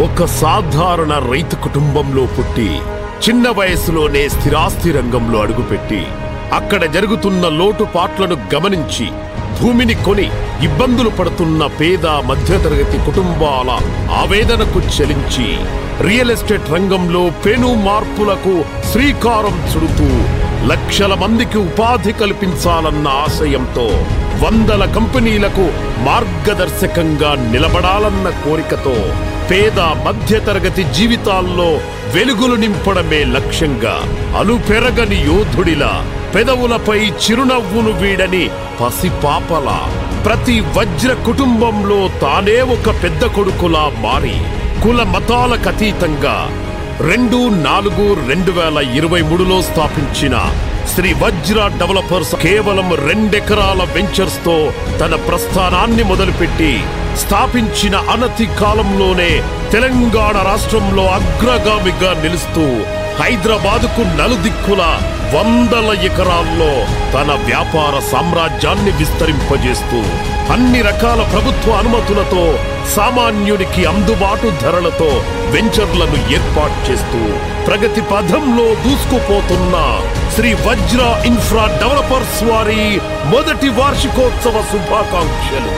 ఒక సాధారణ రైతు కుటుంబంలో పుట్టి చిన్న వయసులోనే స్థిరాస్తి రంగంలో అడుగుపెట్టి అక్కడ జరుగుతున్న లోటుపాట్లను గమనించి భూమిని కొని ఇబ్బందులు పడుతున్న పేద మధ్యతరగతి కుటుంబాల ఆవేదనకు చలించి రియల్ ఎస్టేట్ రంగంలో పెను మార్పులకు శ్రీకారం చుడుతూ లక్షల మందికి ఉపాధి కల్పించాలన్న ఆశయంతో వందల కంపెనీలకు మార్గదర్శకంగా నిలబడాలన్న కోరికతో పేద మధ్యతరగతి జీవితాల్లో వెలుగులు నింపడమే లక్ష్యంగా అలుపెరగని యోధుడిలా పెదవులపై చిరునవ్వును వీడని పసిపాపలా ప్రతి వజ్ర కుటుంబంలో తానే ఒక పెద్ద కొడుకులా మారి కుల మతాలకు అతీతంగా 2/4/2023లో స్థాపించిన శ్రీ వజ్ర డెవలపర్స్ కేవలం 2 ఎకరాల వెంచర్స్ తో తన ప్రస్థానాన్ని మొదలుపెట్టి స్థాపించిన అనతి కాలంలోనే తెలంగాణ రాష్ట్రంలో అగ్రగామిగా నిలుస్తూ హైదరాబాదుకు నలుదిక్కుల వందల ఎకరాల్లో తన వ్యాపార సామ్రాజ్యాన్ని విస్తరింపజేస్తూ అన్ని రకాల ప్రభుత్వ అనుమతులతో సామాన్యునికి అందుబాటు ధరలతో వెంచర్లను ఏర్పాటు చేస్తూ ప్రగతి పథంలో దూసుకుపోతున్న శ్రీ వజ్ర ఇన్ఫ్రా డెవలపర్స్ వారి మొదటి వార్షికోత్సవ శుభాకాంక్షలు.